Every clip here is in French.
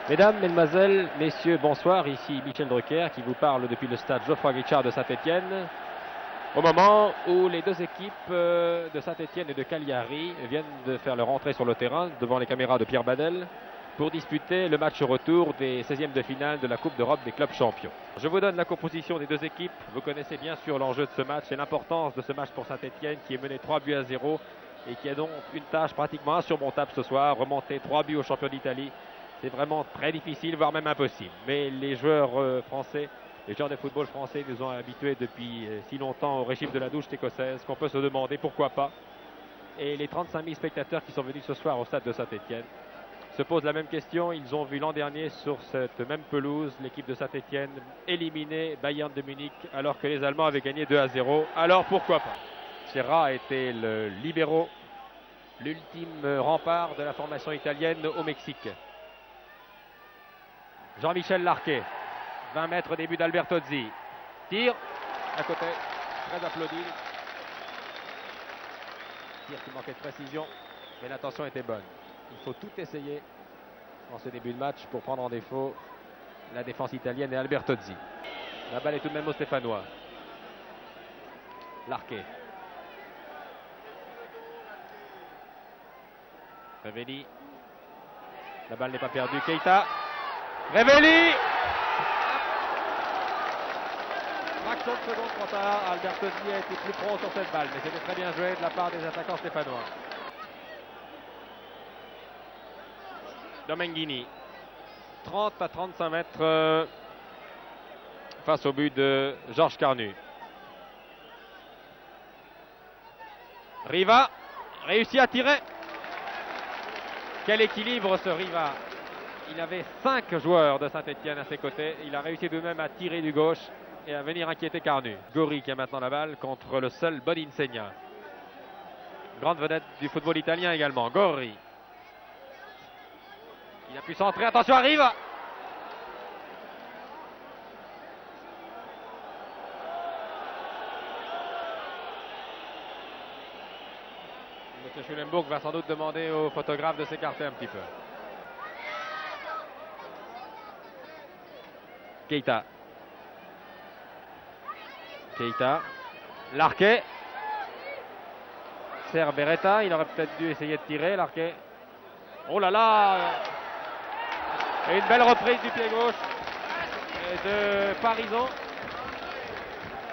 Mesdames, Mesdemoiselles, Messieurs, bonsoir. Ici Michel Drucker qui vous parle depuis le stade Geoffroy Guichard de Saint-Étienne. Au moment où les deux équipes de Saint-Étienne et de Cagliari viennent de faire leur entrée sur le terrain devant les caméras de Pierre Badel pour disputer le match retour des 16e de finale de la Coupe d'Europe des clubs champions. Je vous donne la composition des deux équipes. Vous connaissez bien sûr l'enjeu de ce match et l'importance de ce match pour Saint-Étienne qui est mené 3-0 et qui a donc une tâche pratiquement insurmontable ce soir, remonter 3 buts aux champions d'Italie. C'est vraiment très difficile, voire même impossible. Mais les joueurs français, les joueurs de football français nous ont habitués depuis si longtemps au régime de la douche écossaise qu'on peut se demander pourquoi pas. Et les 35 000 spectateurs qui sont venus ce soir au stade de Saint-Étienne se posent la même question. Ils ont vu l'an dernier sur cette même pelouse l'équipe de Saint-Étienne éliminer Bayern de Munich alors que les Allemands avaient gagné 2-0. Alors pourquoi pas? Sierra était le libéro, l'ultime rempart de la formation italienne au Mexique. Jean-Michel Larquet, 20 mètres début d'Albertozzi. Tire, à côté, très applaudi. Tire qui manquait de précision, mais l'intention était bonne. Il faut tout essayer en ce début de match pour prendre en défaut la défense italienne et Albertozzi. La balle est tout de même au Stéphanois. Larquet. Revelli. La balle n'est pas perdue. Keita. Revelli. Fraction de seconde trop tard. Albertozzi a été plus pro sur cette balle, mais c'était très bien joué de la part des attaquants stéphanois. Domenghini. 30 à 35 mètres face au but de Georges Carnu. Riva réussit à tirer. Quel équilibre ce Riva. Il avait 5 joueurs de Saint-Étienne à ses côtés. Il a réussi de même à tirer du gauche et à venir inquiéter Carnu. Gori qui a maintenant la balle contre le seul Boninsegna. Grande vedette du football italien également. Gori. Il a pu centrer. Attention, arrive. M. Schulenburg va sans doute demander au photographe de s'écarter un petit peu. Keita. Keita. Larquet. Serre Beretta. Il aurait peut-être dû essayer de tirer. Larquet. Oh là là. Et une belle reprise du pied gauche de Parisot.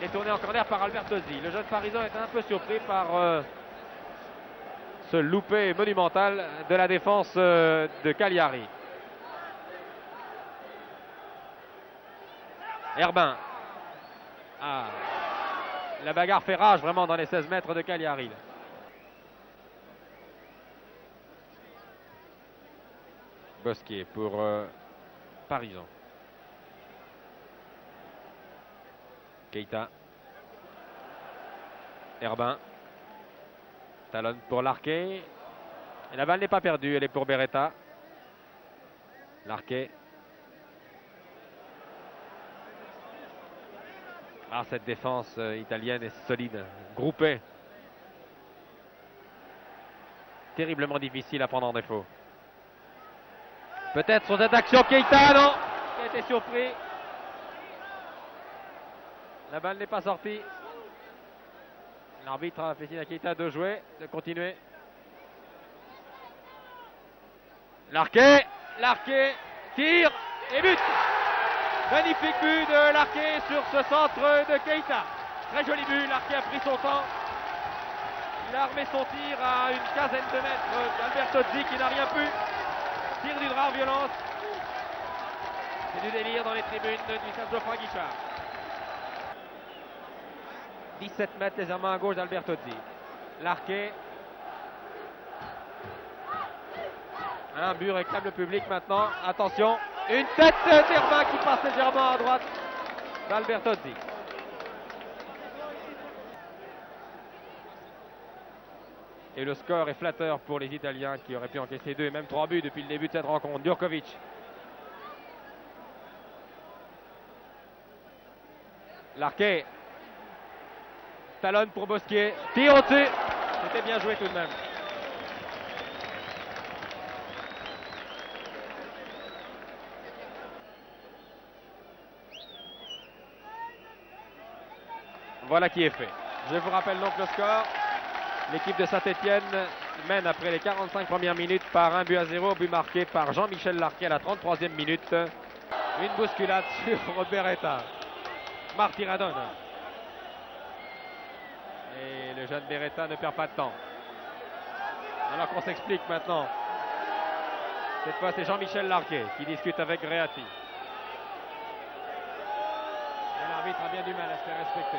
Et tourné en corner par Albertozzi. Le jeune Parisot est un peu surpris par ce loupé monumental de la défense de Cagliari. Herbin. Ah. La bagarre fait rage vraiment dans les 16 mètres de Cagliari. Bosquier pour Parisot. Keita. Herbin. Talonne pour Larquet. Et la balle n'est pas perdue, elle est pour Beretta. Larquet. Ah, cette défense italienne est solide, groupée. Terriblement difficile à prendre en défaut. Peut-être sur cette action, Keita, non, qui a été surpris. La balle n'est pas sortie. L'arbitre a fait signe à Keita de jouer, de continuer. Larquet, Larquet, tire et but. Magnifique but de Larquet sur ce centre de Keita. Très joli but, Larquet a pris son temps. Il a armé son tir à une quinzaine de mètres d'Albertozzi qui n'a rien pu. Tire d'une rare violence. C'est du délire dans les tribunes du stade Geoffroy Guichard. 17 mètres légèrement à gauche d'Albertozzi. Larquet. Un but réclame le public maintenant. Attention. Une tête d'Herbin qui passe légèrement à droite d'Albertozzi. Et le score est flatteur pour les Italiens qui auraient pu encaisser 2 et même 3 buts depuis le début de cette rencontre. Djurkovic. Larquet. Talonne pour Bosquier. Tire au-dessus. C'était bien joué tout de même. Voilà qui est fait. Je vous rappelle donc le score. L'équipe de Saint-Étienne mène après les 45 premières minutes par 1-0, but marqué par Jean-Michel Larquet à la 33e minute. Une bousculade sur Beretta. Marty Radon. Et le jeune Beretta ne perd pas de temps. Alors qu'on s'explique maintenant. Cette fois, c'est Jean-Michel Larquet qui discute avec Reati. Et l'arbitre a bien du mal à se faire respecter.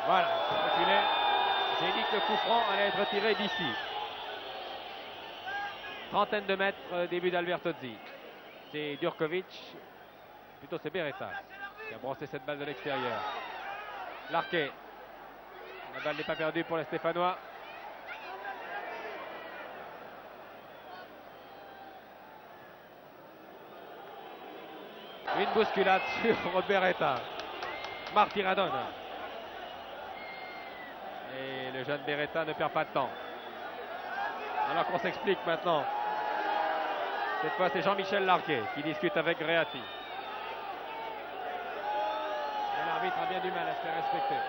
Voilà, reculé. J'ai dit que le coup franc allait être tiré d'ici. Trentaine de mètres, début d'Albertozzi. C'est Djurkovic, plutôt c'est Beretta qui a brossé cette balle de l'extérieur. Larquet. La balle n'est pas perdue pour les Stéphanois. Une bousculade sur Beretta. Marty Radon. Et le jeune Beretta ne perd pas de temps. Alors qu'on s'explique maintenant. Cette fois, c'est Jean-Michel Larquet qui discute avec Reati. Et l'arbitre a bien du mal à se faire respecter.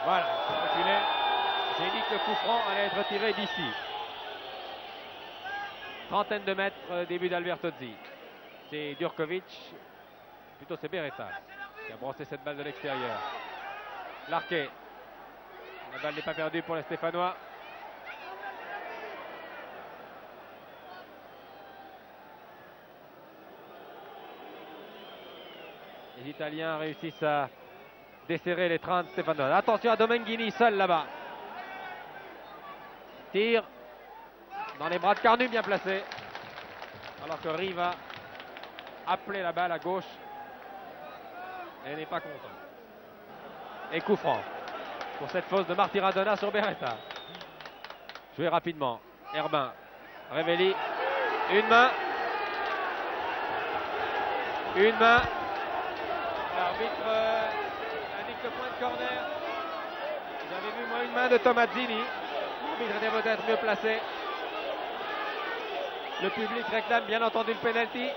Voilà, reculé. J'ai dit que le coup franc allait être tiré d'ici. Trentaine de mètres, début d'Albertozzi. C'est Djurkovic, plutôt c'est Beretta qui a brossé cette balle de l'extérieur. Larquet. La balle n'est pas perdue pour les Stéphanois. Les Italiens réussissent à desserrer les 30 Stéphanois. Attention à Domenghini seul là-bas. Tire dans les bras de Carnu, bien placé. Alors que Riva appelé la balle à gauche et n'est pas content. Et coup franc pour cette fausse de Marty Radona sur Beretta. Joué rapidement. Herbin. Révéli. Une main. Une main. L'arbitre indique le point de corner. J'avais vu moi une main de Tomazzini. L'arbitre était peut-être mieux placé. Le public réclame bien entendu le penalty.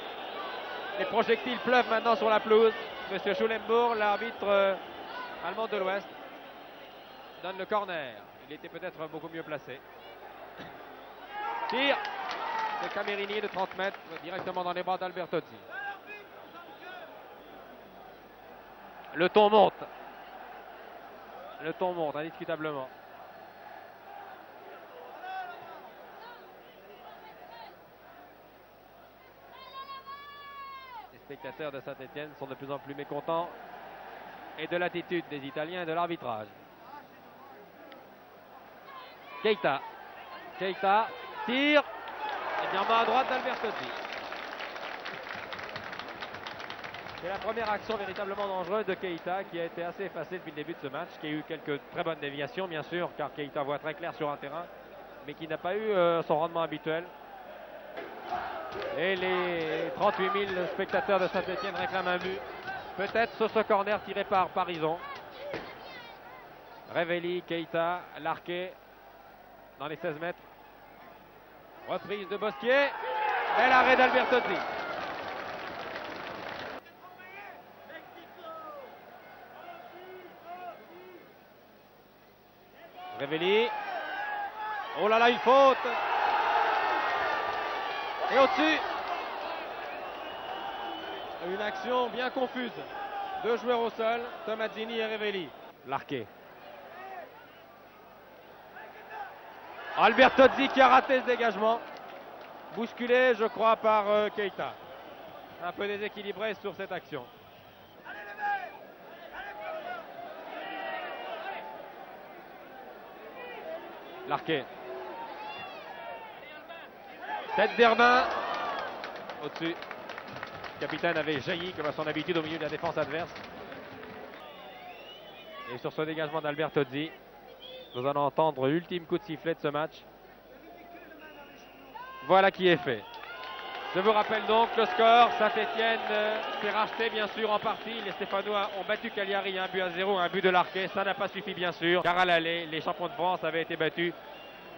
Les projectiles pleuvent maintenant sur la pelouse. Monsieur Schulenburg, l'arbitre allemand de l'Ouest, donne le corner. Il était peut-être beaucoup mieux placé. Tir de Camerini de 30 mètres directement dans les bras d'Albertozzi. Le ton monte. Le ton monte indiscutablement. Les spectateurs de Saint-Étienne sont de plus en plus mécontents et de l'attitude des Italiens et de l'arbitrage. Keita. Keita tire. Et bien à droite d'Albertozzi. C'est la première action véritablement dangereuse de Keita qui a été assez effacée depuis le début de ce match, qui a eu quelques très bonnes déviations bien sûr, car Keita voit très clair sur un terrain, mais qui n'a pas eu son rendement habituel. Et les 38 000 spectateurs de Saint-Étienne réclament un but. Peut-être sur ce corner tiré par Parison. Révéli, Keita, Larquet dans les 16 mètres. Reprise de Bosquier. Bel arrêt d'Albertozzi. Révéli. Oh là là, une faute. Et au-dessus, une action bien confuse. Deux joueurs au sol, Tomazzini et Révéli. Larquet. Albertozzi qui a raté ce dégagement. Bousculé, je crois, par Keita. Un peu déséquilibré sur cette action. Larquet. Tête d'Herbin. Au-dessus. Le capitaine avait jailli comme à son habitude au milieu de la défense adverse. Et sur ce dégagement d'Albertozzi, nous allons entendre l'ultime coup de sifflet de ce match. Voilà qui est fait. Je vous rappelle donc le score. Saint-Étienne s'est racheté bien sûr en partie. Les Stéphanois ont battu Cagliari 1-0, un but de Larquet. Ça n'a pas suffi bien sûr, car à l'aller, les champions de France avaient été battus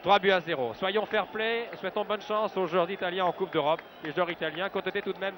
3-0. Soyons fair-play, souhaitons bonne chance aux joueurs italiens en Coupe d'Europe. Les joueurs italiens, côté tout de même